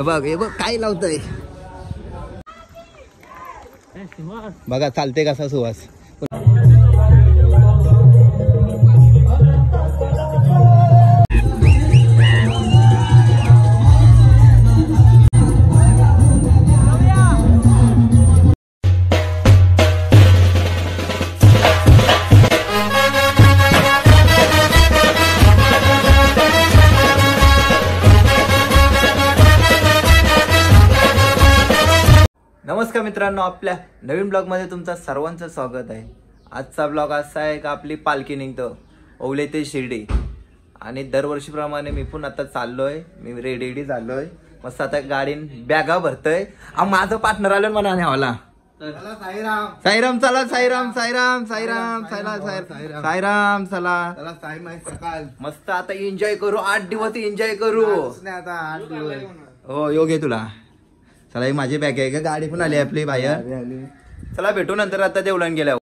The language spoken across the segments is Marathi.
बघ हे बघ काय लावतय बघा, चालते कसा सुहास. नमस्कार मित्रांनो, आपल्या नवीन ब्लॉग मध्ये तुमचं सर्वांचं स्वागत आहे. आजचा ब्लॉग असा आहे का आपली पालखी निघतो ओवले ते शिर्डी आणि दरवर्षीप्रमाणे मी पण आता चाललोय. मी रेडी झालोय मस्त. आता गाडीन बॅगा भरतोय. माझं पार्टनर आलं म्हणा न्यावाला. साईराम चला, साईराम साईराम साईराम साईराम चला. मस्त आता एन्जॉय करू, 8 दिवस एन्जॉय करू. हो योग्य तुला. चला ही माझी बॅग आहे का, गाडी पण आली आपली बाहेर. चला भेटू नंतर. आता देवळान गेल्यावर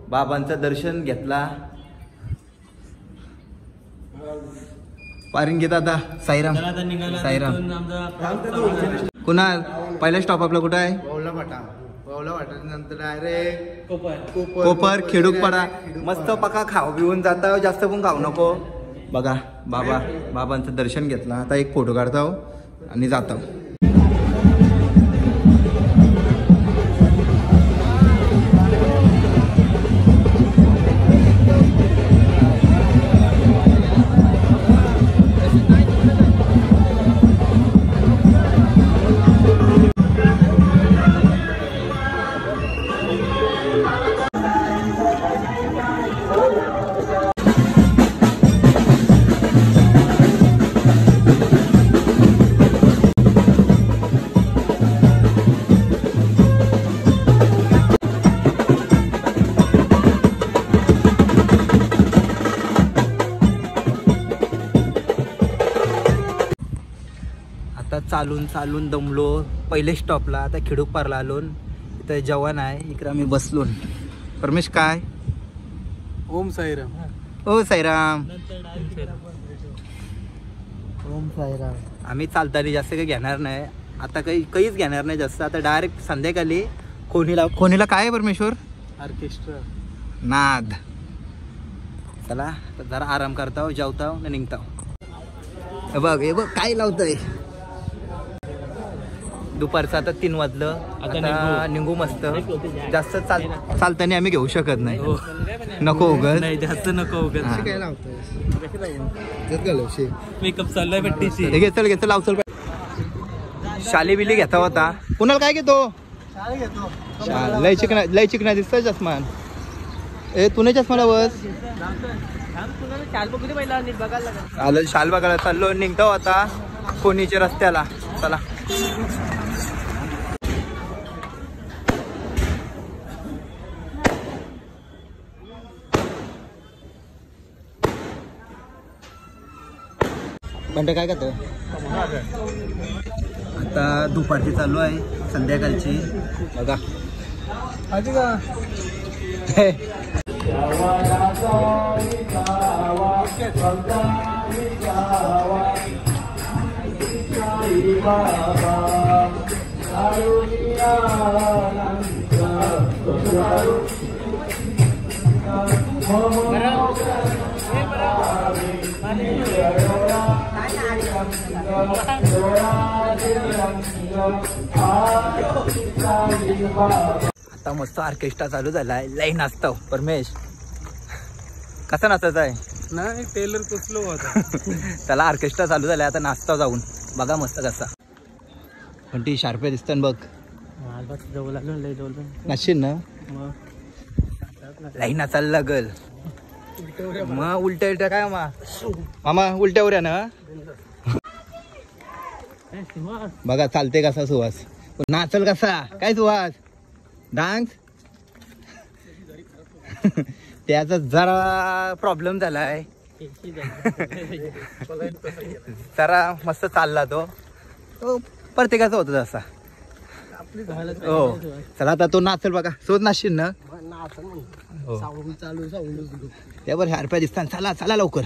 बाबांचं दर्शन घेतला. पारिंग घेत आता. साईराम साईराम. कुणाल पहिला स्टॉप आपला कुठं आहे? नंतर डायरेक्ट कोपर खेडूकपाडा. मस्त पका खाऊ पिऊन जाता, जास्त पण खाऊ नको. बघा बाबांचं दर्शन घेतलं. आता एक फोटो काढतो आणि जातो. चालून चालून दमलो. पहिले स्टॉपला आता खिडूकपारला आलो. इथं जवान आहे, इकडे आम्ही बसलो. परमेश काय? ओम साईराम. ओ साईराम. ओम साईराम. आम्ही चालताना जास्त काही घेणार नाही आता, काहीच घेणार नाही जास्त. आता डायरेक्ट संध्याकाळी कोणीला काय आहे परमेश्वर? ऑर्केस्ट्रा नाद. चला जरा आराम करताव, जेवताव आणि निघताव. हे बघ काय लावतय. दुपारचं आता 3 वाजलं. आता निघू मस्त. जास्त चालताना आम्ही घेऊ शकत नाही. नको उगत नाही, जास्त नको उगत. काय लावतोय? मेकअप चाललाय पट्टीची. घेतो लाव. चल शाली बिली घेता होता. कुणाला काय घेतो? लय चिकना दिसतोय चष्मान. तुने चष्मा लावस. आलं शाल बघायला चाललो. निघतो आता कोणीच्या रस्त्याला. चला बंड काय करतो. आता दुपारची चालू आहे, संध्याकाळची. बघा आता मस्त ऑर्केस्ट्रा चालू झालाय. लई नाचताव. परमेश कसा नाचायचा आहे? नाही, टेलर कुसलो होता. त्याला ऑर्केस्ट्रा चालू झालाय आता. नाचताव जाऊन. बघा मस्त कसा. पण ती शार्पे दिसतं बघ. नाचशील ना? लई नाचायला लागल. मग उलट्या काय मामा उलट्या उऱ्या ना. बघा चालते कसा सुहास. नाचल कसा काय सुहास. डान्स त्याचा जरा प्रॉब्लेम झालाय. जरा मस्त चालला तो. प्रत्येकाचा होतो तसा. हो चला आता तो नाचल बघा. सोद नाचशील ना. त्यावर ह्या रुपया दिसतात. चला चला लवकर.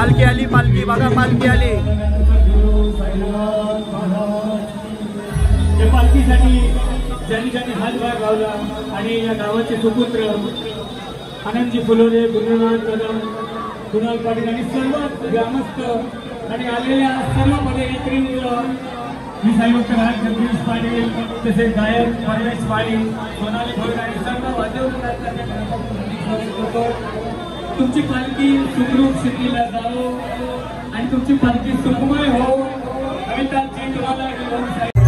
पालखी आली, पालखी बघा, पालखी आली. या पालखीसाठी ज्यांनी ज्यांनी हातभार लावला आणि या गावाचे सुपुत्र आनंदजी फुलोरे, गुरुनाथ कदम, कुणाल पाटील आणि सर्व ग्रामस्थ आणि आलेल्या सर्व पदाधिकारींनी मी साईभक्त राज जगदीश पाटील, तसेच गायक परमेश पाटील, सोनाली भोईर आणि सर्व वाद्यवृंदाच्या तुमची पालखी सुखरूप सिद्धीला जावो आणि तुमची पालखी सुखमय हो. अमिताभजी तुम्हाला